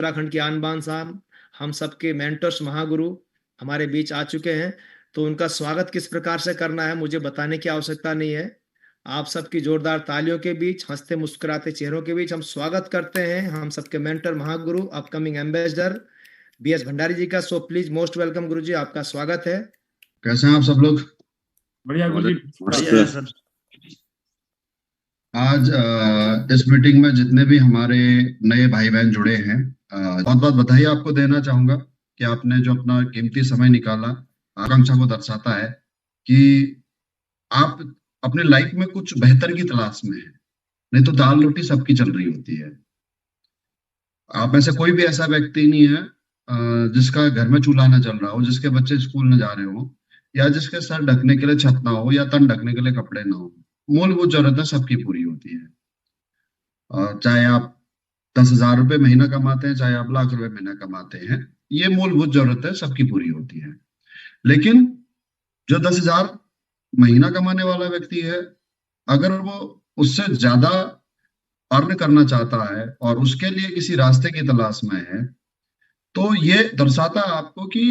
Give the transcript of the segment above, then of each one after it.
उत्तराखंड के आन बान शान, हम सबके मेंटर्स महागुरु हमारे बीच आ चुके हैं। तो उनका स्वागत किस प्रकार से करना है मुझे बताने की आवश्यकता नहीं है। आप सबकी जोरदार तालियों के बीच, हंसते मुस्कुराते चेहरों के बीच हम स्वागत करते हैं हम सबके mentor Mahaguru, upcoming ambassador BS Bhandari जी का। सो प्लीज मोस्ट वेलकम गुरु जी, आपका स्वागत है। कैसे हैं आप सब लोग? बढ़िया गुरु जी, बढ़िया है सर। आज इस मीटिंग में जितने भी हमारे नए भाई बहन जुड़े हैं, बहुत बहुत बधाई आपको देना चाहूंगा कि आपने जो अपना कीमती समय निकाला, आकांक्षा को दर्शाता है कि आप अपने लाइफ में कुछ बेहतर की तलाश में हैं। नहीं तो दाल रोटी सबकी चल रही होती है। आप में से कोई भी ऐसा व्यक्ति नहीं है जिसका घर में चूल्हा ना चल रहा हो, जिसके बच्चे स्कूल न जा रहे हो, या जिसके सर ढकने के लिए छत ना हो या तन ढकने के लिए कपड़े ना हो। मूलभूत जरूरतें सबकी पूरी होती है। चाहे आप 10,000 रुपए महीना कमाते हैं, चाहे आप लाख रुपए महीना कमाते हैं, ये मूलभूत जरूरतें सबकी पूरी होती है। लेकिन जो 10,000 महीना कमाने वाला व्यक्ति है, अगर वो उससे ज्यादा अर्न करना चाहता है और उसके लिए किसी रास्ते की तलाश में है, तो ये दर्शाता है आपको कि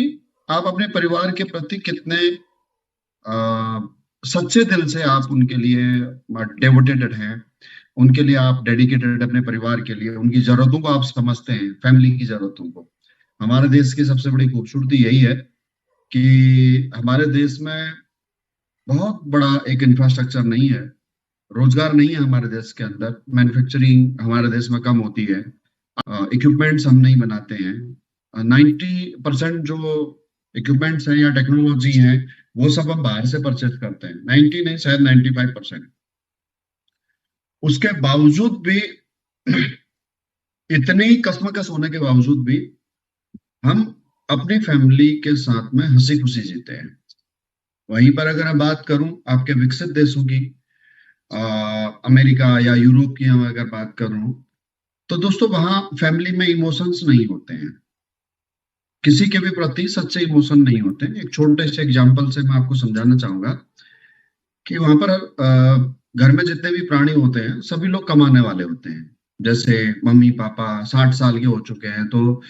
आप अपने परिवार के प्रति कितने सच्चे दिल से आप उनके लिए डेवोटेड हैं, उनके लिए आप डेडिकेटेड, अपने परिवार के लिए उनकी जरूरतों को आप समझते हैं, फैमिली की जरूरतों को। हमारे देश की सबसे बड़ी खूबसूरती यही है कि हमारे देश में बहुत बड़ा एक इंफ्रास्ट्रक्चर नहीं है, रोजगार नहीं है हमारे देश के अंदर, मैन्युफैक्चरिंग हमारे देश में कम होती है, इक्विपमेंट्स हम नहीं बनाते हैं। 90% जो इक्विपमेंट्स हैं या टेक्नोलॉजी हैं वो सब हम बाहर से परचेज करते हैं, 90 नहीं शायद 95%। उसके बावजूद भी इतनी कसमकस होने के बावजूद भी हम अपनी फैमिली के साथ में हंसी खुशी जीते हैं। वहीं पर अगर मैं बात करूं आपके विकसित देशों की, अमेरिका या यूरोप की हम अगर बात करूं, तो दोस्तों वहां फैमिली में इमोशंस नहीं होते हैं, किसी के भी प्रति सच्चे इमोशन नहीं होते हैं। एक छोटे से एग्जांपल से मैं आपको समझाना चाहूंगा कि वहां पर घर में जितने भी प्राणी होते हैं सभी लोग कमाने वाले होते हैं। जैसे मम्मी पापा 60 साल के हो चुके हैं, तो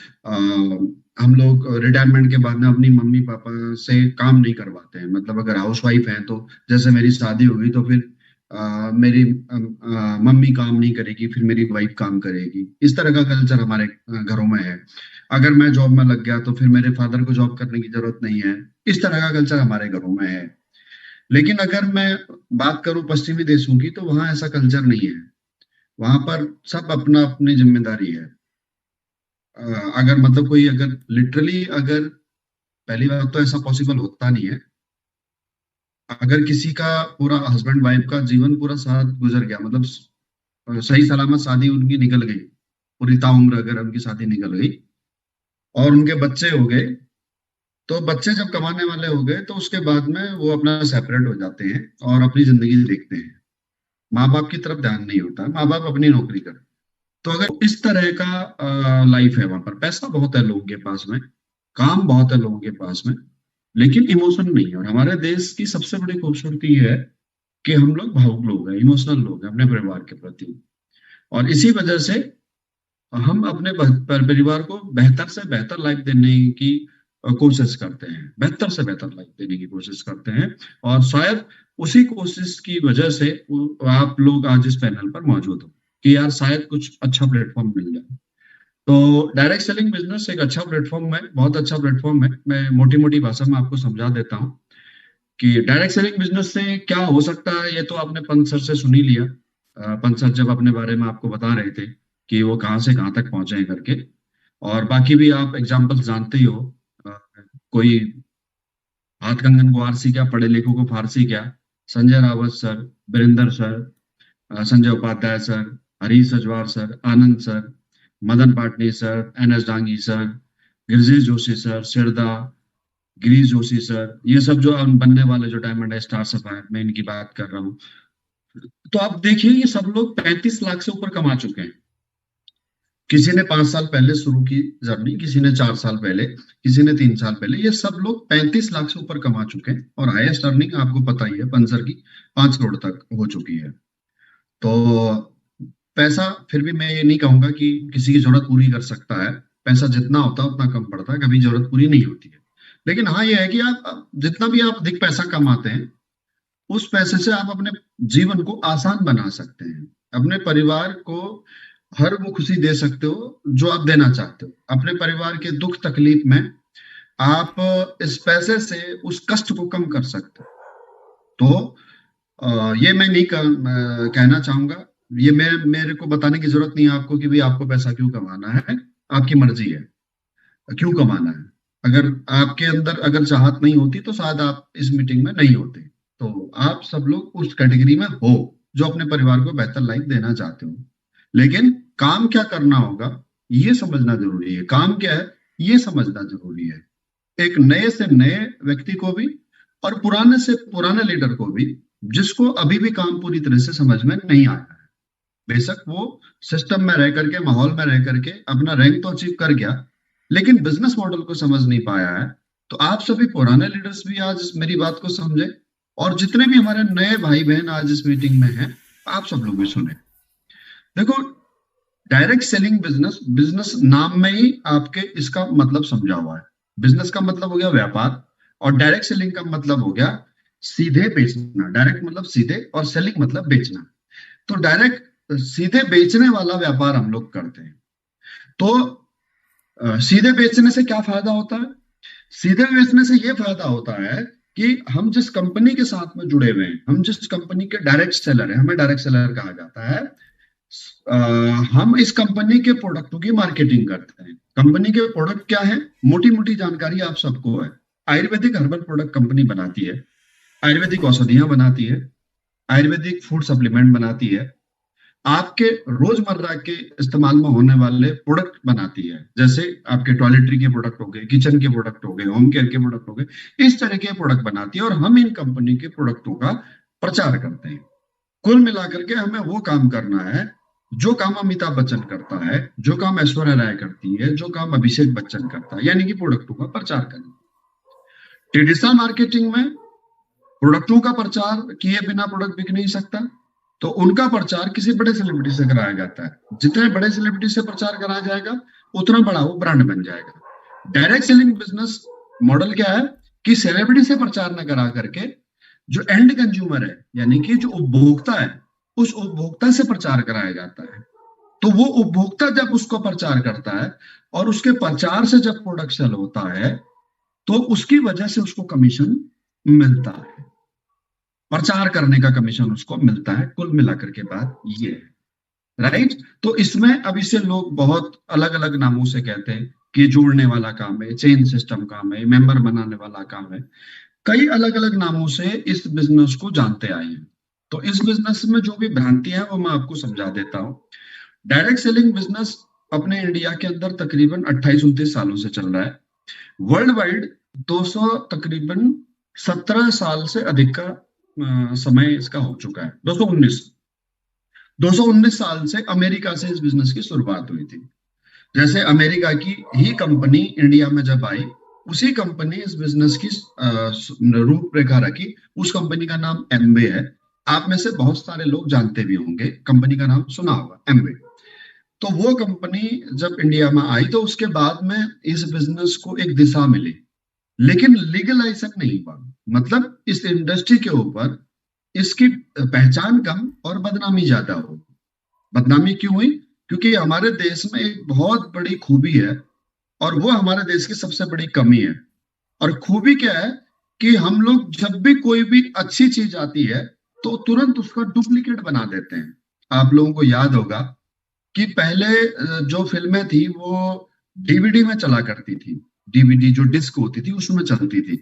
हम लोग रिटायरमेंट के बाद में अपनी मम्मी पापा से काम नहीं करवाते हैं। मतलब अगर हाउस वाइफ है तो जैसे मेरी शादी हुई तो फिर मेरी मम्मी काम नहीं करेगी, फिर मेरी वाइफ काम करेगी। इस तरह का कल्चर हमारे घरों में है। अगर मैं जॉब में लग गया तो फिर मेरे फादर को जॉब करने की जरूरत नहीं है। इस तरह का कल्चर हमारे घरों में है। लेकिन अगर मैं बात करूं पश्चिमी देशों की, तो वहां ऐसा कल्चर नहीं है। वहां पर सब अपना अपनी जिम्मेदारी है। अगर मतलब कोई अगर लिटरली, अगर पहली बात तो ऐसा पॉसिबल होता नहीं है। अगर किसी का पूरा हस्बैंड वाइफ का जीवन पूरा साथ गुजर गया, मतलब सही सलामत शादी उनकी निकल गई, पूरी ताउम्र अगर उनकी शादी निकल गई और उनके बच्चे हो गए, तो बच्चे जब कमाने वाले हो गए तो उसके बाद में वो अपना सेपरेट हो जाते हैं और अपनी जिंदगी देखते हैं। माँ बाप की तरफ ध्यान नहीं होता, माँ बाप अपनी नौकरी करते। तो अगर इस तरह का लाइफ है, वहां पर पैसा बहुत है लोगों के पास में, काम बहुत है लोगों के पास में, लेकिन इमोशन नहीं है। और हमारे देश की सबसे बड़ी खूबसूरती है कि हम लोग भावुक लोग हैं, इमोशनल लोग हैं अपने परिवार के प्रति। और इसी वजह से हम अपने परिवार को बेहतर से बेहतर लाइफ देने की कोशिश करते हैं, बेहतर से बेहतर लाइफ देने की कोशिश करते हैं। और शायद उसी कोशिश की वजह से आप लोग आज इस पैनल पर मौजूद हो कि यार शायद कुछ अच्छा प्लेटफॉर्म मिल जाए। तो डायरेक्ट सेलिंग बिजनेस एक अच्छा प्लेटफॉर्म है, बहुत अच्छा प्लेटफॉर्म है। मैं मोटी मोटी भाषा में आपको समझा देता हूँ कि डायरेक्ट सेलिंग बिजनेस से क्या हो सकता है। ये तो आपने पंत सर से सुन ही लिया। पंत सर जब अपने बारे में आपको बता रहे थे कि वो कहाँ से कहाँ तक पहुंचे हैं करके, और बाकी भी आप एग्जाम्पल्स जानते ही हो। अ, कोई हाथ कंगन को आरसी क्या, पढ़े लिखों को फारसी क्या। Sanjay Rawat sir, Virendra sir, Sanjay Upadhyay sir, Harish Ajwar sir, Anand sir, Madan Patni sir, N S Dangi sir, Girijit Joshi sir, सिरदा, गिरीश जोशी सर, ये सब जो बनने वाले जो डायमंड है स्टार्स है, मैं इनकी बात कर रहा हूँ। तो आप देखिए ये सब लोग 35 लाख से ऊपर कमा चुके हैं। किसी ने 5 साल पहले शुरू की जर्नी, किसी ने 4 साल पहले, किसी ने 3 साल पहले। ये सब लोग 35 लाख से ऊपर कमा चुके हैं। और हाईएस्ट अर्निंग आपको पता ही है पंसर की 5 करोड़ तक हो चुकी है। तो पैसा फिर भी मैं ये नहीं कहूंगा कि किसी की जरूरत पूरी कर सकता है। पैसा जितना होता है उतना कम पड़ता है, कभी जरूरत पूरी नहीं होती है। लेकिन हाँ ये है कि आप जितना भी आप अधिक पैसा कमाते हैं, उस पैसे से आप अपने जीवन को आसान बना सकते हैं, अपने परिवार को हर वो खुशी दे सकते हो जो आप देना चाहते हो। अपने परिवार के दुख तकलीफ में आप इस पैसे से उस कष्ट को कम कर सकते हो। तो ये मैं नहीं कहना चाहूंगा, ये मेरे मेरे को बताने की जरूरत नहीं है आपको कि भाई आपको पैसा क्यों कमाना है, आपकी मर्जी है क्यों कमाना है। अगर आपके अंदर अगर चाहत नहीं होती तो शायद आप इस मीटिंग में नहीं होते। तो आप सब लोग उस कैटेगरी में हो जो अपने परिवार को बेहतर लाइफ देना चाहते हो। लेकिन काम क्या करना होगा ये समझना जरूरी है, काम क्या है ये समझना जरूरी है। एक नए से नए व्यक्ति को भी और पुराने से पुराने लीडर को भी, जिसको अभी भी काम पूरी तरह से समझ में नहीं आया है, बेशक वो सिस्टम में रह करके, माहौल में रह करके अपना रैंक तो अचीव कर गया, लेकिन बिजनेस मॉडल को समझ नहीं पाया है। तो आप सभी पुराने लीडर्स भी आज मेरी बात को समझे, और जितने भी हमारे नए भाई बहन आज इस मीटिंग में हैं, आप सब लोग भी सुने। देखो, डायरेक्ट सेलिंग बिजनेस, बिजनेस नाम में ही आपके इसका मतलब समझा हुआ है। बिजनेस का मतलब हो गया व्यापार, और डायरेक्ट सेलिंग का मतलब हो गया सीधे बेचना। डायरेक्ट मतलब सीधे, और सेलिंग मतलब बेचना। तो डायरेक्ट सीधे बेचने वाला व्यापार हम लोग करते हैं। तो सीधे बेचने से क्या फायदा होता है? सीधे बेचने से ये फायदा होता है कि हम जिस कंपनी के साथ में जुड़े हुए हैं, हम जिस कंपनी के डायरेक्ट सेलर हैं, हमें डायरेक्ट सेलर कहा जाता है, हम इस कंपनी के प्रोडक्टों की मार्केटिंग करते हैं। कंपनी के प्रोडक्ट क्या है, मोटी मोटी जानकारी आप सबको है। आयुर्वेदिक हर्बल प्रोडक्ट कंपनी बनाती है, आयुर्वेदिक औषधियां बनाती है, आयुर्वेदिक फूड सप्लीमेंट बनाती है, आपके रोजमर्रा के इस्तेमाल में होने वाले प्रोडक्ट बनाती है। जैसे आपके टॉयलेटरी के प्रोडक्ट हो गए, किचन के प्रोडक्ट हो गए, होम केयर के प्रोडक्ट हो गए, इस तरह के प्रोडक्ट बनाती है, और हम इन कंपनी के प्रोडक्टों का प्रचार करते हैं। कुल मिलाकर के हमें वो काम करना है जो काम अमिताभ बच्चन करता है, जो काम ऐश्वर्या राय करती है, जो काम अभिषेक बच्चन करता है, यानी कि प्रोडक्टों का प्रचार करना। ट्रेडिशनल मार्केटिंग में प्रोडक्टों का प्रचार किए बिना प्रोडक्ट बिक नहीं सकता, तो उनका प्रचार किसी बड़े सेलिब्रिटी से कराया जाता है। जितने बड़े सेलिब्रिटी से प्रचार कराया जाएगा उतना बड़ा वो ब्रांड बन जाएगा। डायरेक्ट सेलिंग बिजनेस मॉडल क्या है कि सेलिब्रिटी से प्रचार न करा करके जो एंड कंज्यूमर है, यानी कि जो उपभोक्ता है, उस उपभोक्ता से प्रचार कराया जाता है। तो वो उपभोक्ता जब उसको प्रचार करता है और उसके प्रचार से जब प्रोडक्ट सेल होता है, तो उसकी वजह से उसको कमीशन मिलता है, प्रचार करने का कमीशन उसको मिलता है। कुल मिलाकर के बात ये है, राइट। तो इसमें अब इसे लोग बहुत अलग अलग नामों से कहते हैं कि जोड़ने वाला काम है, चेन सिस्टम काम है, मेंबर बनाने वाला काम है, कई अलग अलग नामों से इस बिजनेस को जानते आए हैं। तो इस बिजनेस में जो भी भ्रांतियां हैं वो मैं आपको समझा देता हूं। डायरेक्ट सेलिंग बिजनेस अपने इंडिया के अंदर तकरीबन 28-29 सालों से चल रहा है। वर्ल्ड वाइड 200 तकरीबन 17 साल से अधिक का समय इसका हो चुका है। 219 साल से अमेरिका से इस बिजनेस की शुरुआत हुई थी। जैसे अमेरिका की ही कंपनी इंडिया में जब आई, उसी कंपनी इस बिजनेस की रूपरेखा रखी। उस कंपनी का नाम एमवे है। आप में से बहुत सारे लोग जानते भी होंगे, कंपनी का नाम सुना होगा, एमवे। तो वो कंपनी जब इंडिया में आई तो उसके बाद में इस बिजनेस को एक दिशा मिली, लेकिन लीगलाइजेशन नहीं हुआ। मतलब इस इंडस्ट्री के ऊपर इसकी पहचान कम और बदनामी ज्यादा हो। बदनामी क्यों हुई? क्योंकि हमारे देश में एक बहुत बड़ी खूबी है, और वो हमारे देश की सबसे बड़ी कमी है। और खूबी क्या है कि हम लोग जब भी कोई भी अच्छी चीज आती है तो तुरंत उसका डुप्लीकेट बना देते हैं। आप लोगों को याद होगा कि पहले जो फिल्में थी वो डीवीडी में चला करती थी। डीवीडी जो डिस्क होती थी उसमें चलती थी।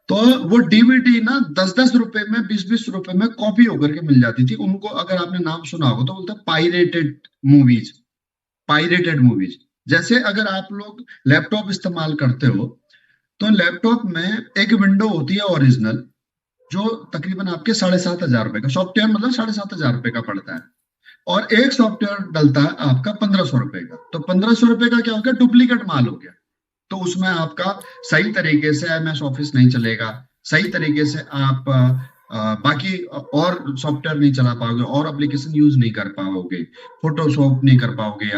तो वो डीवीडी ना 10-10 रुपए में, 20-20 रुपए में कॉपी होकर के मिल जाती थी। उनको अगर आपने नाम सुना होगा तो बोलते पायरेटेड मूवीज। पायरेटेड मूवीज जैसे अगर आप लोग लैपटॉप इस्तेमाल करते हो तो लैपटॉप में एक विंडो होती है ओरिजिनल, जो तकरीबन आपके 7,500 का सॉफ्टवेयर, मतलब 7,500 का पड़ता है, और एक सॉफ्टवेयर डलता है आपका 1,500 रुपए का। तो 1,500 रुपए का क्या हो गया? डुप्लीकेट माल हो गया। तो उसमें आपका सही तरीके से MS ऑफिस नहीं चलेगा, सही तरीके से आप बाकी और सॉफ्टवेयर नहीं चला पाओगे, और एप्लीकेशन यूज नहीं कर पाओगे, फोटोशॉप नहीं कर पाओगे,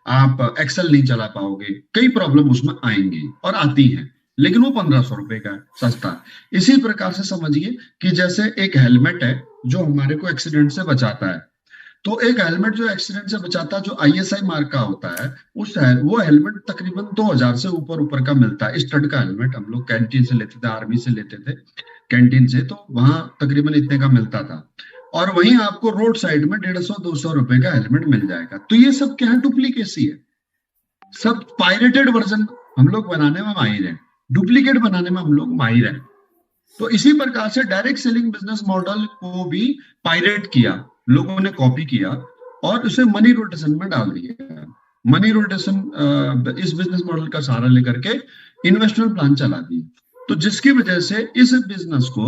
आप एक्सेल नहीं चला पाओगे, कई प्रॉब्लम उसमें आएंगी और आती हैं। लेकिन वो 1500 रुपए का है, सस्ता। इसी प्रकार से समझिए कि जैसे एक हेलमेट है जो हमारे को एक्सीडेंट से बचाता है, तो एक हेलमेट जो एक्सीडेंट से बचाता है, जो आईएसआई मार्क का होता है, वो हेलमेट तकरीबन 2000 से ऊपर ऊपर का मिलता है। स्टड का हेलमेट हम लोग कैंटीन से लेते थे, आर्मी से लेते थे कैंटीन से, तो वहां तकरीबन इतने का मिलता था। और वहीं आपको रोड साइड में 150-200 रुपए का हेलमेट मिल जाएगा। तो ये सब क्या है? डुप्लीकेसी है, सब पायरेटेड वर्जन हम लोग बनाने में माहिर हैं, डुप्लीकेट बनाने में हम लोग माहिर हैं। तो इसी प्रकार से डायरेक्ट सेलिंग बिजनेस मॉडल को भी पायरेट किया, लोगों ने कॉपी किया और उसे मनी रोटेशन में डाल दिया। मनी रोटेशन इस बिजनेस मॉडल का सहारा लेकर के इन्वेस्टमेंट प्लान चला दिए। तो जिसकी वजह से इस बिजनेस को,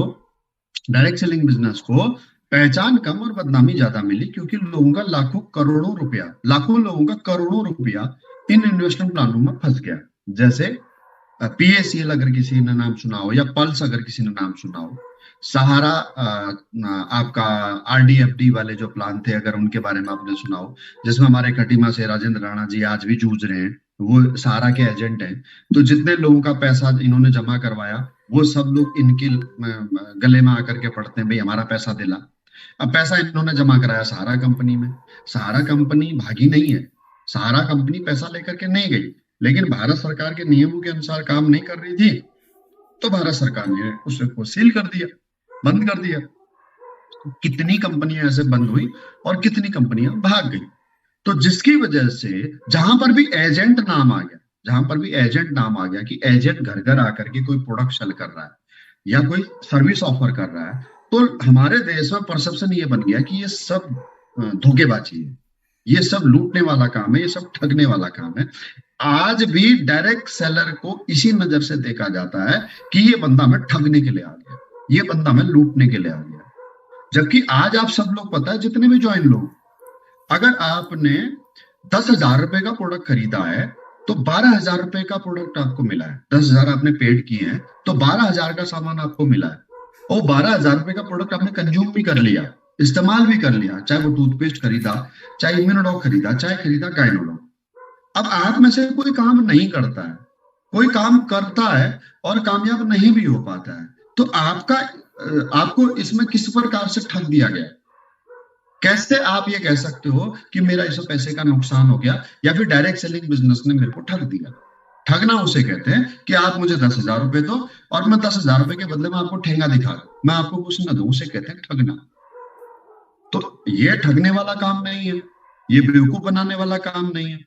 डायरेक्ट सेलिंग बिजनेस को पहचान कम और बदनामी ज्यादा मिली, क्योंकि लोगों का लाखों लोगों का करोड़ों रुपया इन इन्वेस्टमेंट प्लानों में फंस गया। जैसे पीएसीएल अगर किसी ने नाम सुना हो, या पल्स अगर किसी ने नाम सुना हो, सहारा आपका आरडीएफडी वाले जो प्लान थे अगर उनके बारे में आपने सुना हो, जिसमें हमारे खटीमा से राजेंद्र राणा जी आज भी जूझ रहे हैं, वो सहारा के एजेंट हैं। तो जितने लोगों का पैसा इन्होंने जमा करवाया, वो सब लोग इनके गले में आकर के पड़ते हैं, भाई हमारा पैसा दिला। अब पैसा इन्होंने जमा कराया सहारा कंपनी में, सहारा कंपनी भागी नहीं है, सहारा कंपनी पैसा लेकर के नहीं गई, लेकिन भारत सरकार के नियमों के अनुसार काम नहीं कर रही थी, तो भारत सरकार ने उसको सील कर दिया, बंद कर दिया। कितनी कंपनियां ऐसे बंद हुई और कितनी कंपनियां भाग गई। तो जिसकी वजह से जहां पर भी एजेंट नाम आ गया, कि एजेंट घर घर आकर के कोई प्रोडक्ट सेल कर रहा है या कोई सर्विस ऑफर कर रहा है, तो हमारे देश में परसेप्शन ये बन गया कि ये सब धोखेबाजी है, ये सब लूटने वाला काम है, ये सब ठगने वाला काम है। आज भी डायरेक्ट सेलर को इसी नजर से देखा जाता है कि ये बंदा हमें ठगने के लिए आ गया, ये बंदा हमें लूटने के लिए आ गया। जबकि आज आप सब लोग, पता है जितने भी ज्वाइन लोग, अगर आपने 10,000 रुपए का प्रोडक्ट खरीदा है तो 12,000 रुपए का प्रोडक्ट आपको मिला है। 10,000 आपने पेड किए हैं तो 12,000 का सामान आपको मिला है, और 12,000 रुपए का प्रोडक्ट आपने कंज्यूम भी कर लिया, इस्तेमाल भी कर लिया, चाहे वो टूथपेस्ट खरीदा, चाहे इम्यूनोडॉक खरीदा, चाहे खरीदा गाइनोडॉक। अब आप में से कोई काम नहीं करता है, कोई काम करता है और कामयाब नहीं भी हो पाता है, तो आपको इसमें किस प्रकार से ठग दिया गया? कैसे आप ये कह सकते हो कि मेरा इस पैसे का नुकसान हो गया, या फिर डायरेक्ट सेलिंग बिजनेस ने मेरे को ठग दिया? ठगना उसे कहते हैं कि आप मुझे 10,000 रुपए दो और मैं 10,000 रुपए के बदले में आपको ठेंगा दिखा दूं, मैं आपको कुछ ना दूं, उसे कहते हैं ठगना। तो ये ठगने वाला काम नहीं है, ये बेवकूफ बनाने वाला काम नहीं है।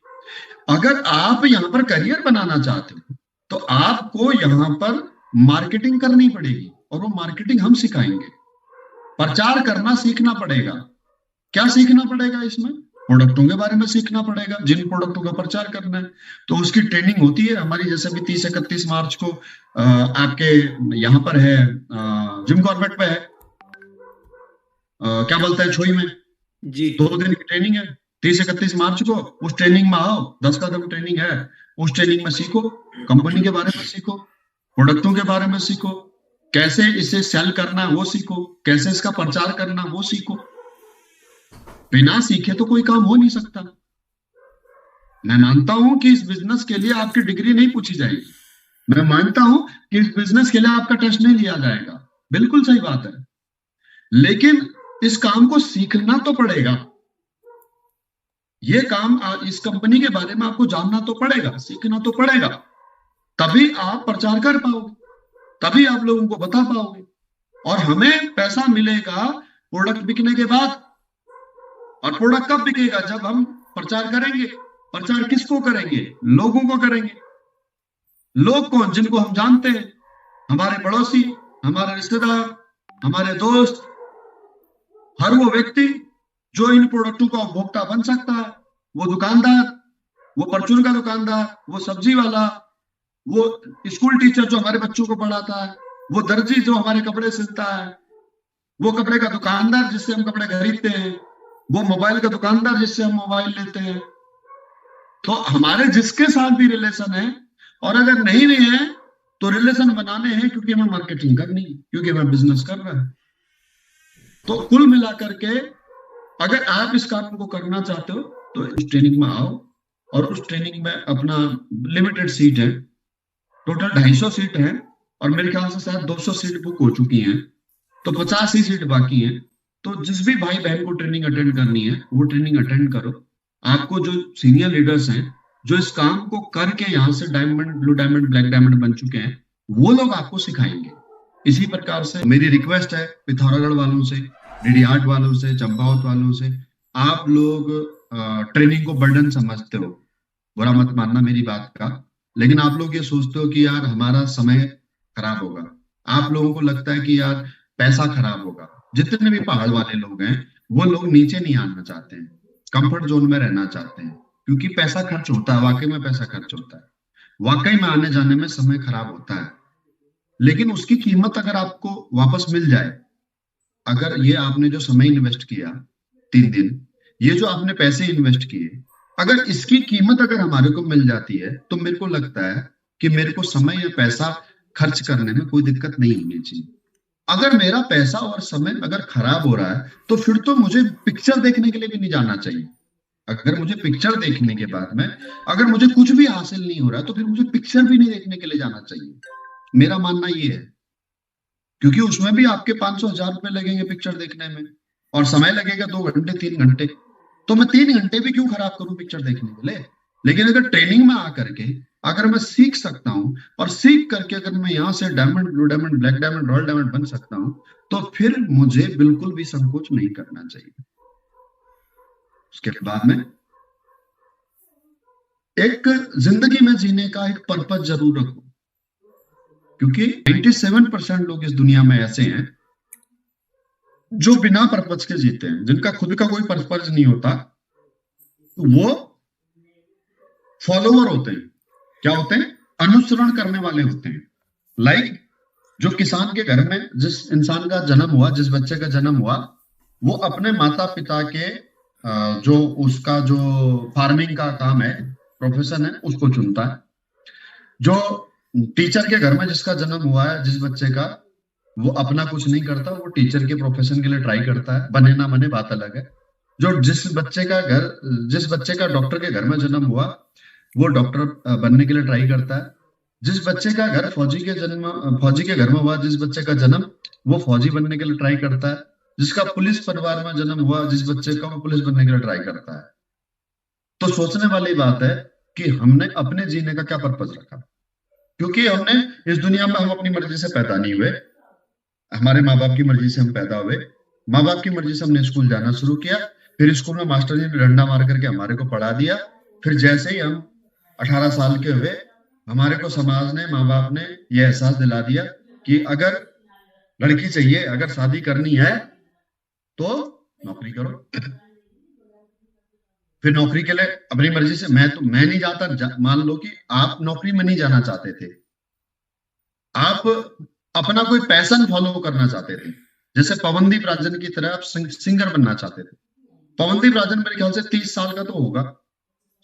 अगर आप यहाँ पर करियर बनाना चाहते हो तो आपको यहाँ पर मार्केटिंग करनी पड़ेगी, और वो मार्केटिंग हम सिखाएंगे। प्रचार करना सीखना पड़ेगा। क्या सीखना पड़ेगा? इसमें प्रोडक्टों के बारे में सीखना पड़ेगा, जिन प्रोडक्टों का प्रचार करना है, तो उसकी ट्रेनिंग होती है हमारी। जैसे भी 30-31 मार्च को आपके यहाँ पर है, जिम कॉर्बेट पे है, क्या बोलते हैं, छोई में जी 2 दिन की ट्रेनिंग है, 30-31 मार्च को। उस ट्रेनिंग में आओ, 10 कदम ट्रेनिंग है, उस ट्रेनिंग में सीखो, कंपनी के बारे में सीखो, प्रोडक्टों के बारे में सीखो, कैसे इसे सेल करना वो सीखो, कैसे इसका प्रचार करना वो सीखो। बिना सीखे तो कोई काम हो नहीं सकता। मैं मानता हूं कि इस बिजनेस के लिए आपकी डिग्री नहीं पूछी जाएगी, मैं मानता हूं कि इस बिजनेस के लिए आपका टेस्ट नहीं लिया जाएगा, बिल्कुल सही बात है, लेकिन इस काम को सीखना तो पड़ेगा। ये काम, इस कंपनी के बारे में आपको जानना तो पड़ेगा, सीखना तो पड़ेगा, तभी आप प्रचार कर पाओगे, तभी आप लोगों को बता पाओगे। और हमें पैसा मिलेगा प्रोडक्ट बिकने के बाद। और प्रोडक्ट कब बिकेगा? जब हम प्रचार करेंगे। प्रचार किसको करेंगे? लोगों को करेंगे। लोग कौन? जिनको हम जानते हैं, हमारे पड़ोसी, हमारे रिश्तेदार, हमारे दोस्त, हर वो व्यक्ति जो इन प्रोडक्टों का उपभोक्ता बन सकता है। वो दुकानदार, वो परचून का दुकानदार, वो सब्जी वाला, वो स्कूल टीचर जो हमारे बच्चों को पढ़ाता है, वो दर्जी जो हमारे कपड़े सिलता है, वो कपड़े का दुकानदार जिससे हम कपड़े खरीदते हैं, वो मोबाइल का दुकानदार जिससे हम मोबाइल लेते हैं। तो हमारे जिसके साथ भी रिलेशन है, और अगर नहीं भी है तो रिलेशन बनाने हैं, क्योंकि हमें मार्केटिंग करनी है, क्योंकि हमें बिजनेस कर रहा है। तो कुल मिलाकर के अगर आप इस काम को करना चाहते हो तो इस ट्रेनिंग में आओ, और उस ट्रेनिंग में अपना लिमिटेड सीट है, टोटल 250 सीट है, और मेरे ख्याल से शायद 200 सीट बुक हो चुकी हैं, तो 50 ही सीट बाकी है। तो जिस भी भाई बहन को ट्रेनिंग अटेंड करनी है वो ट्रेनिंग अटेंड करो। आपको जो सीनियर लीडर्स हैं जो इस काम को करके यहाँ से diamond, blue diamond, black diamond बन चुके हैं, वो लोग आपको सिखाएंगे। इसी प्रकार से मेरी रिक्वेस्ट है पिथौरागढ़ वालों से, डीडीआर वालों से, चंपावत वालों से, आप लोग ट्रेनिंग को बर्डन समझते हो, बुरा मत मानना मेरी बात का, लेकिन आप लोग ये सोचते हो कि यार हमारा समय खराब होगा, आप लोगों को लगता है कि यार पैसा खराब होगा। जितने भी पहाड़ वाले लोग हैं वो लोग नीचे नहीं आना चाहते हैं, कंफर्ट जोन में रहना चाहते हैं, क्योंकि पैसा खर्च होता है, वाकई में पैसा खर्च होता है, वाकई में आने जाने में समय खराब होता है, लेकिन उसकी कीमत अगर आपको वापस मिल जाए, अगर ये आपने जो समय इन्वेस्ट किया 3 दिन, ये जो आपने पैसे इन्वेस्ट किए, अगर इसकी कीमत अगर हमारे को मिल जाती है तो मेरे को लगता है कि मेरे को समय या पैसा खर्च करने में कोई दिक्कत नहीं होनी चाहिए। अगर मेरा पैसा और समय अगर खराब हो रहा है तो फिर तो मुझे पिक्चर देखने के लिए भी नहीं जाना चाहिए। अगर मुझे पिक्चर देखने के बाद में अगर मुझे कुछ भी हासिल नहीं हो रहा है तो फिर मुझे पिक्चर भी नहीं देखने के लिए जाना चाहिए। मेरा मानना ये है, क्योंकि उसमें भी आपके 500-1000 रुपए लगेंगे पिक्चर देखने में, और समय लगेगा 2 घंटे 3 घंटे, तो मैं 3 घंटे भी क्यों खराब करूं पिक्चर देखने के लिए। लेकिन अगर ट्रेनिंग में आकर के अगर मैं सीख सकता हूं, और सीख करके अगर मैं यहाँ से diamond, blue diamond, black diamond, royal diamond बन सकता हूं, तो फिर मुझे बिल्कुल भी संकोच नहीं करना चाहिए। उसके बाद में एक जिंदगी में जीने का एक पर्पज जरूर रखो, क्योंकि 97% लोग इस दुनिया में ऐसे हैं जो बिना पर्पज के जीते हैं, जिनका खुद का कोई पर्पज नहीं होता, वो फॉलोवर होते हैं। क्या होते हैं? अनुसरण करने वाले होते हैं। लाइक जो किसान के घर में जिस इंसान का जन्म हुआ, जिस बच्चे का जन्म हुआ, वो अपने माता पिता के जो उसका जो फार्मिंग का काम है, प्रोफेशन है, उसको चुनता है। जो टीचर के घर में जिसका जन्म हुआ है, जिस बच्चे का, वो अपना कुछ नहीं करता, वो टीचर के प्रोफेशन के लिए ट्राई करता है, बने ना बने बात अलग है। जिस बच्चे का डॉक्टर के घर में जन्म हुआ, वो डॉक्टर बनने के लिए ट्राई करता है। जिस बच्चे का घर फौजी के घर में हुआ, जिस बच्चे का जन्म, वो फौजी बनने के लिए ट्राई करता है। जिसका पुलिस परिवार में जन्म हुआ, जिस बच्चे का, वो पुलिस बनने के लिए ट्राई करता है। तो सोचने वाली बात है कि हमने अपने जीने का क्या पर्पज रखा, क्योंकि हमने इस दुनिया में हम अपनी मर्जी से पैदा नहीं हुए, हमारे माँ बाप की मर्जी से हम पैदा हुए। माँ बाप की मर्जी से हमने स्कूल जाना शुरू किया, फिर स्कूल में मास्टर जी ने डंडा मार करके हमारे को पढ़ा दिया। फिर जैसे ही हम 18 साल के हुए, हमारे को समाज ने, माँ बाप ने यह एहसास दिला दिया कि अगर लड़की चाहिए, अगर शादी करनी है तो नौकरी करो। फिर नौकरी के लिए अपनी मर्जी से मैं नहीं जाता। मान लो कि आप नौकरी में नहीं जाना चाहते थे, आप अपना कोई पैशन फॉलो करना चाहते थे, जैसे पवनदीप राजन की तरह आप सिंगर बनना चाहते थे। पवनदीप राजन मेरे ख्याल से 30 साल का तो होगा,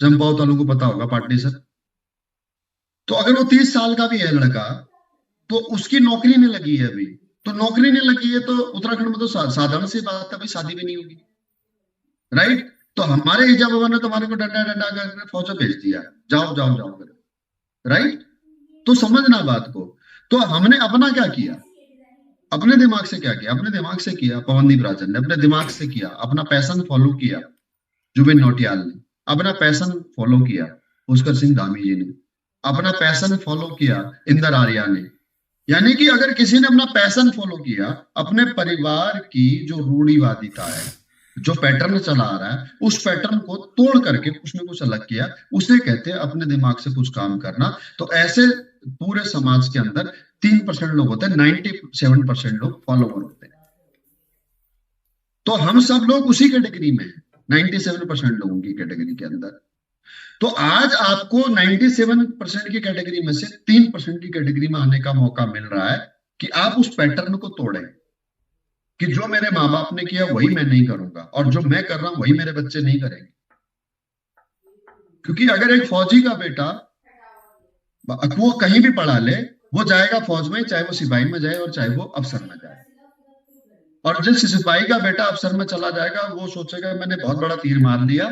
चंपावत वालों को पता होगा, पार्टी सर। तो अगर वो 30 साल का भी है लड़का, तो उसकी नौकरी नहीं लगी है अभी, तो नौकरी नहीं लगी है तो उत्तराखंड में तो साधारण सी बात है भाई, शादी भी नहीं होगी, राइट। तो हमारे ईजा बाबा ने तुम्हारे को डंडा डंडा करके फौज में भेज दिया, जाओ जाओ जाओ कर, राइट। तो समझना बात को। तो हमने अपना क्या किया, अपने दिमाग से क्या किया, अपने दिमाग से किया। पवनदीप राजन ने अपने दिमाग से किया, अपना पैशन फॉलो किया। जुबिन नौटियाल ने अपना पैशन फॉलो किया, पुष्कर सिंह धामी जी ने अपना पैशन फॉलो किया, इंदर आर्या ने। यानी कि अगर किसी ने अपना पैशन फॉलो किया, अपने परिवार की जो रूढ़िवादिता है, जो पैटर्न चला आ रहा है, उस पैटर्न को तोड़ करके उसने कुछ अलग किया, उसे कहते हैं अपने दिमाग से कुछ काम करना। तो ऐसे पूरे समाज के अंदर 3% लोग होते हैं, 97% लोग फॉलोवर होते हैं। तो हम सब लोग उसी कैटेगरी में हैं, 97% लोगों की कैटेगरी के अंदर। तो आज आपको 97% की कैटेगरी में से 3% की कैटेगरी में आने का मौका मिल रहा है कि आप उस पैटर्न को तोड़ें, कि जो मेरे माँ बाप ने किया वही मैं नहीं करूंगा, और जो मैं कर रहा हूं वही मेरे बच्चे नहीं करेंगे। क्योंकि अगर एक फौजी का बेटा वो कहीं भी पढ़ा ले, वो जाएगा फौज में, चाहे वो सिपाही में जाए और चाहे वो अफसर में जाए, और जिस सिपाही का बेटा अफसर में चला जाएगा वो सोचेगा मैंने बहुत बड़ा तीर मार लिया,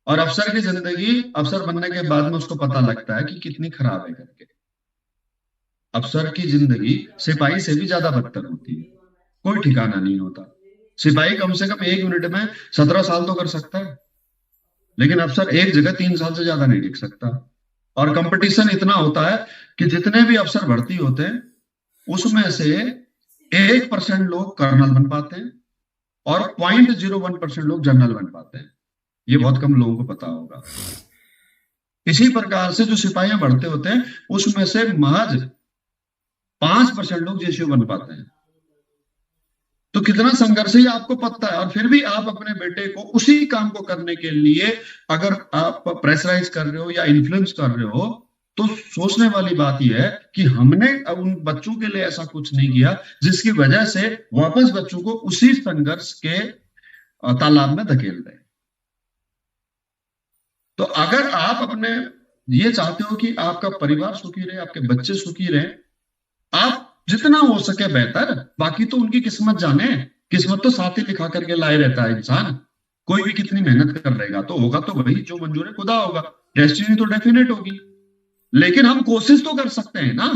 और अफसर की जिंदगी अफसर बनने के बाद में उसको पता लगता है कि कितनी खराब है करके। अफसर की जिंदगी सिपाही से भी ज्यादा बदतर होती है, कोई ठिकाना नहीं होता। सिपाही कम से कम 1 मिनट में 17 साल तो कर सकता है, लेकिन अफसर एक जगह 3 साल से ज्यादा नहीं टिक सकता। और कंपटीशन इतना होता है कि जितने भी अफसर भर्ती होते हैं उसमें से 1% लोग कर्नल बन पाते हैं और 0.01% लोग जनरल बन पाते हैं। ये बहुत कम लोगों को पता होगा। इसी प्रकार से जो सिपाहियां बढ़ते होते हैं उसमें से महज 5% लोग जेसीओ बन पाते हैं। तो कितना संघर्ष है आपको पता है, और फिर भी आप अपने बेटे को उसी काम को करने के लिए अगर आप प्रेशराइज कर रहे हो या इन्फ्लुएंस कर रहे हो, तो सोचने वाली बात यह है कि हमने अब उन बच्चों के लिए ऐसा कुछ नहीं किया जिसकी वजह से वापस बच्चों को उसी संघर्ष के तालाब में धकेल दें। तो अगर आप अपने ये चाहते हो कि आपका परिवार सुखी रहे, आपके बच्चे सुखी रहे, आप जितना हो सके बेहतर, बाकी तो उनकी किस्मत जाने। किस्मत तो साथ ही लिखा करके लाए रहता है इंसान। कोई भी कितनी मेहनत कर रहेगा तो होगा तो वही जो मंजूर है खुदा होगा, डेस्टिनी तो डेफिनेट होगी। लेकिन हम कोशिश तो कर सकते हैं ना।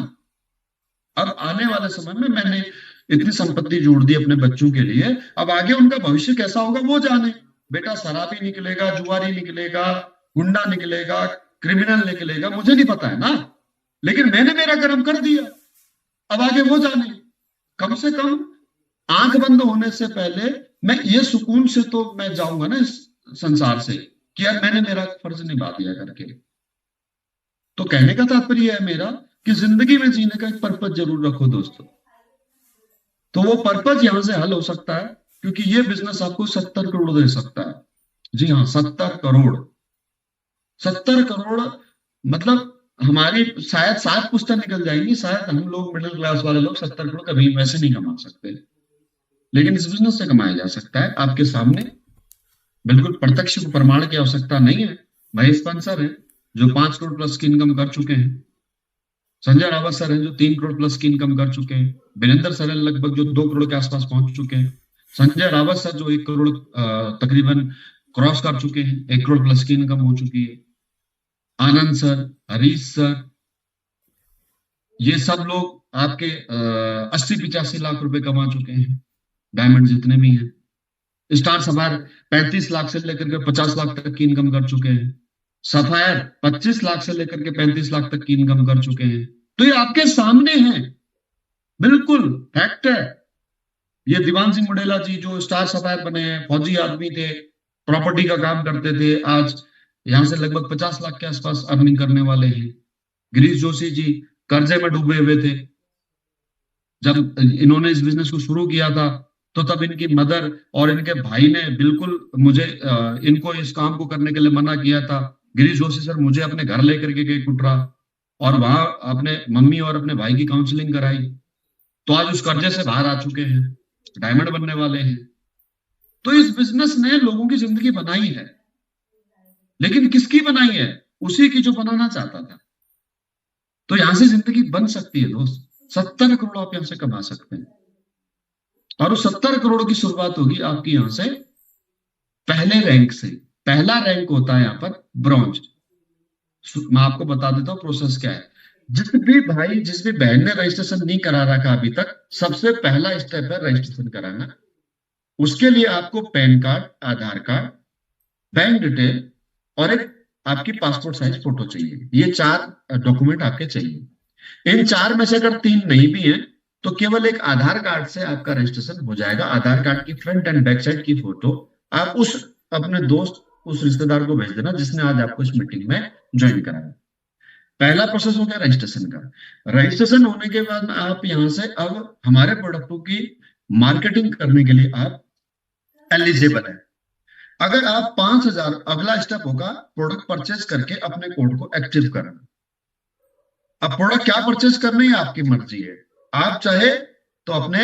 अब आने वाले समय में मैंने इतनी संपत्ति जोड़ दी अपने बच्चों के लिए, अब आगे उनका भविष्य कैसा होगा वो जाने। बेटा शराबी निकलेगा, जुआरी निकलेगा, गुंडा निकलेगा, क्रिमिनल निकलेगा, मुझे नहीं पता है ना, लेकिन मैंने मेरा कर्म कर दिया, अब आगे वो जाने। कम से कम आंख बंद होने से पहले मैं ये सुकून से तो मैं जाऊंगा ना इस संसार से कि यार मैंने मेरा फर्ज निभा दिया करके। तो कहने का तात्पर्य है मेरा कि जिंदगी में जीने का एक पर्पज जरूर रखो दोस्तों। तो वो पर्पज यहां से हल हो सकता है, क्योंकि ये बिजनेस आपको 70 करोड़ दे सकता है। जी हाँ, 70 करोड़। 70 करोड़ मतलब हमारी शायद 7 पुस्तक निकल जाएंगी, शायद हम लोग मिडिल क्लास वाले लोग 70 करोड़ कभी वैसे नहीं कमा सकते, लेकिन इस बिजनेस से कमाया जा सकता है। आपके सामने बिल्कुल प्रत्यक्ष प्रमाण की आवश्यकता नहीं है। महेश पंत सर है जो 5 करोड़ प्लस की इनकम कर चुके हैं, संजय रावत सर है जो 3 करोड़ प्लस की इनकम कर चुके हैं, वीरेंद्र सर है लगभग जो 2 करोड़ के आसपास पहुंच चुके हैं, संजय रावत सर जो 1 करोड़ तकरीबन क्रॉस कर चुके हैं, 1 करोड़ प्लस की इनकम हो चुकी है, आनंद सर, हरीश सर, ये सब लोग आपके 80-85 लाख रुपए कमा चुके हैं, डायमंड जितने भी हैं। स्टार सफायर 35 लाख से लेकर के 50 लाख तक की इनकम कर चुके हैं, सफायर 25 लाख से लेकर के 35 लाख तक की इनकम कर चुके हैं। तो ये आपके सामने है, बिल्कुल फैक्ट है। ये दीवान सिंह मुडेला जी जो स्टार सफायर बने हैं, फौजी आदमी थे, प्रॉपर्टी का काम करते थे, आज यहां से लगभग 50 लाख के आसपास अर्निंग करने वाले हैं। गिरीश जोशी जी कर्जे में डूबे हुए थे, जब इन्होंने इस बिजनेस को शुरू किया था तो तब इनकी मदर और इनके भाई ने बिल्कुल मुझे इनको इस काम को करने के लिए मना किया था। गिरीश जोशी सर मुझे अपने घर लेकर के गए कुटरा, और वहां अपने मम्मी और अपने भाई की काउंसलिंग कराई, तो आज उस कर्जे से बाहर आ चुके हैं, डायमंड बनने वाले हैं। तो इस बिजनेस ने लोगों की जिंदगी बनाई है, लेकिन किसकी बनाई है? उसी की जो बनाना चाहता था। तो यहां से जिंदगी बन सकती है दोस्त। 70 करोड़ आप यहां से कमा सकते हैं, और उस 70 करोड़ की शुरुआत होगी आपकी यहां से पहले रैंक से। पहला रैंक होता है यहाँ पर ब्रॉन्ज। मैं आपको बता देता हूँ प्रोसेस क्या है। जिस भी भाई जिस भी बहन ने रजिस्ट्रेशन नहीं करा रखा अभी तक, सबसे पहला स्टेप है रजिस्ट्रेशन कराना। उसके लिए आपको पैन कार्ड, आधार कार्ड, बैंक डिटेल और एक आपकी पासपोर्ट साइज फोटो चाहिए। ये 4 डॉक्यूमेंट आपके चाहिए। इन 4 में से अगर 3 नहीं भी है तो केवल एक आधार कार्ड से आपका रजिस्ट्रेशन हो जाएगा। आधार कार्ड की फ्रंट एंड बैक साइड की फोटो आप उस अपने दोस्त, उस रिश्तेदार को भेज देना जिसने आज आपको इस मीटिंग में ज्वाइन कराया। पहला प्रोसेस हो गया रजिस्ट्रेशन का। रजिस्ट्रेशन होने के बाद आप यहां से अब हमारे प्रोडक्टों की मार्केटिंग करने के लिए आप एलिजिबल है। अगर आप 5,000, अगला स्टेप होगा प्रोडक्ट परचेज करके अपने कोड को एक्टिव करना। अब प्रोडक्ट क्या परचेज करनी है आपकी मर्जी है। आप चाहे तो अपने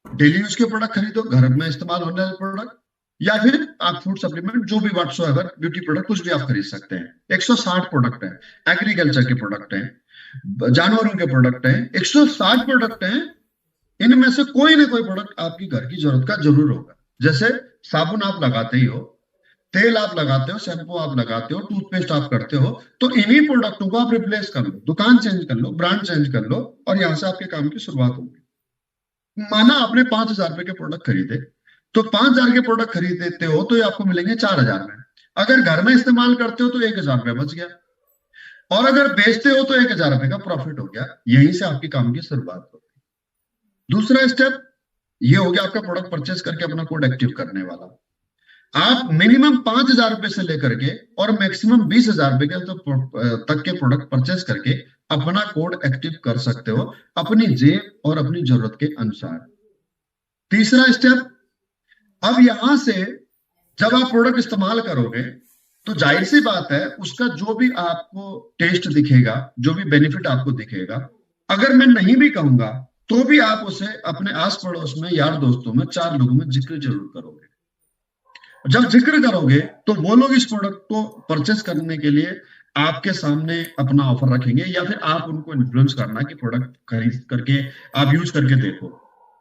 डेली यूज के प्रोडक्ट खरीदो, घर में इस्तेमाल होने वाले प्रोडक्ट, या फिर आप फूड सप्लीमेंट जो भी व्हाट्सोएवर ब्यूटी प्रोडक्ट कुछ भी आप खरीद सकते हैं। 160 प्रोडक्ट है, एग्रीकल्चर के प्रोडक्ट हैं, जानवरों के प्रोडक्ट हैं, 160 प्रोडक्ट हैं। इनमें से कोई ना कोई प्रोडक्ट आपकी घर की जरूरत का जरूर होगा। जैसे साबुन आप लगाते ही हो, तेल आप लगाते हो, शैम्पू आप लगाते हो, टूथपेस्ट आप करते हो, तो इन्हीं प्रोडक्टों को आप रिप्लेस कर लो, दुकान चेंज कर लो, ब्रांड चेंज कर लो, और यहां से आपके काम की शुरुआत होगी। माना आपने 5,000 रुपए के प्रोडक्ट खरीदे, तो 5,000 के प्रोडक्ट खरीदते हो तो ये आपको मिलेंगे 4,000 में। अगर घर में इस्तेमाल करते हो तो 1,000 रुपये बच गया, और अगर बेचते हो तो 1,000 रुपए का प्रॉफिट हो गया। यहीं से आपके काम की शुरुआत हो। दूसरा स्टेप ये हो गया आपका प्रोडक्ट परचेस करके अपना कोड एक्टिव करने वाला। आप मिनिमम 5,000 रुपए से लेकर के और मैक्सिमम 20,000 रुपए के तक के प्रोडक्ट परचेस करके अपना कोड एक्टिव कर सकते हो, अपनी जेब और अपनी जरूरत के अनुसार। तीसरा स्टेप, अब यहां से जब आप प्रोडक्ट इस्तेमाल करोगे तो जाहिर सी बात है उसका जो भी आपको टेस्ट दिखेगा, जो भी बेनिफिट आपको दिखेगा, अगर मैं नहीं भी कहूंगा तो भी आप उसे अपने आस पड़ोस में, यार दोस्तों में, 4 लोगों में जिक्र जरूर करोगे। जब जिक्र करोगे तो वो लोग इस प्रोडक्ट को परचेस करने के लिए आपके सामने अपना ऑफर रखेंगे, या फिर आप उनको इन्फ्लुएंस करना कि प्रोडक्ट खरीद करके आप यूज करके देखो।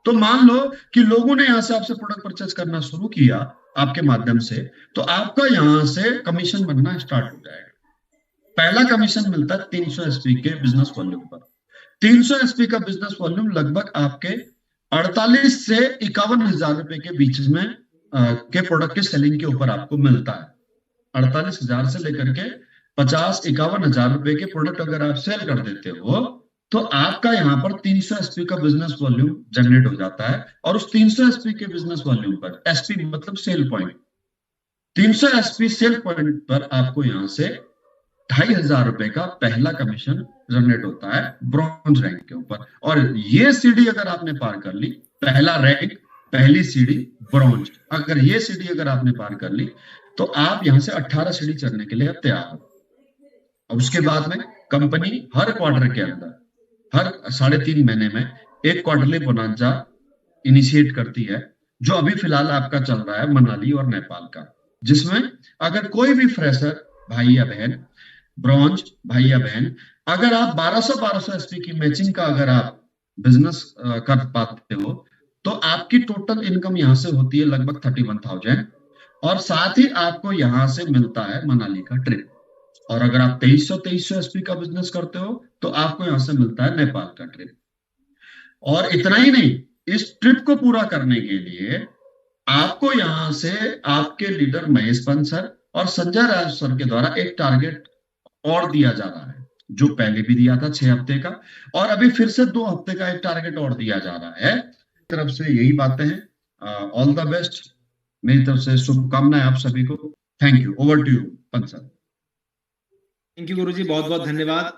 तो मान लो कि लोगों ने यहां से आपसे प्रोडक्ट परचेस करना शुरू किया आपके माध्यम से, तो आपका यहां से कमीशन बनना स्टार्ट हो जाएगा। पहला कमीशन मिलता है 300 एसपी के बिजनेस वॉल्यूम पर। 300 एसपी का बिजनेस वॉल्यूम लगभग आपके 48 से 51,000 रुपए के बीच में के प्रोडक्ट के सेलिंग के ऊपर आपको मिलता है। 48,000 से लेकर के 50-51,000 रुपए के प्रोडक्ट अगर आप सेल कर देते हो तो आपका यहाँ पर 300 एसपी का बिजनेस वॉल्यूम जनरेट हो जाता है। और उस 300 एसपी के बिजनेस वॉल्यूम पर, एसपी मतलब cell point, 300 SP cell point पर आपको यहाँ से 2,500 रुपए का पहला कमीशन जनरेट होता है ब्रॉन्ज रैंक के ऊपर। और ये सीढ़ी अगर आपने पार कर ली, पहला रैंक, पहली सीढ़ी ब्रॉन्ज, अगर ये सीढ़ी अगर आपने पार कर ली तो आप यहां से 18 सीढ़ी चढ़ने के लिए तैयार हो। अब उसके बाद में कंपनी हर क्वार्टर के अंदर, हर 3.5 महीने में एक क्वार्टरली बोनांजा इनिशिएट करती है, जो अभी फिलहाल आपका चल रहा है मनाली और नेपाल का, जिसमें अगर कोई भी फ्रेशर भाई या बहन, ब्रॉन्ज भाई या बहन, अगर आप 1200 एसपी की मैचिंग का अगर आप बिजनेस कर पाते हो तो आपकी टोटल इनकम यहां से होती है लगभग 31,000, और साथ ही आपको यहां से मिलता है मनाली का ट्रिप। और अगर आप 2300 एसपी का बिजनेस करते हो तो आपको यहां से मिलता है नेपाल का ट्रिप। और इतना ही नहीं, इस ट्रिप को पूरा करने के लिए आपको यहां से आपके लीडर महेश पंत सर और संजय राय सर के द्वारा एक टारगेट और दिया जा रहा है, जो पहले भी दिया था 6 हफ्ते का, और अभी फिर से 2 हफ्ते का एक टारगेट और दिया जा रहा है। तरफ से यही बातें हैं। ऑल द बेस्ट, मेरी तरफ से शुभकामनाएं आप सभी को। Thank you. Over to you Pant sir. Thank you गुरुजी, बहुत बहुत धन्यवाद।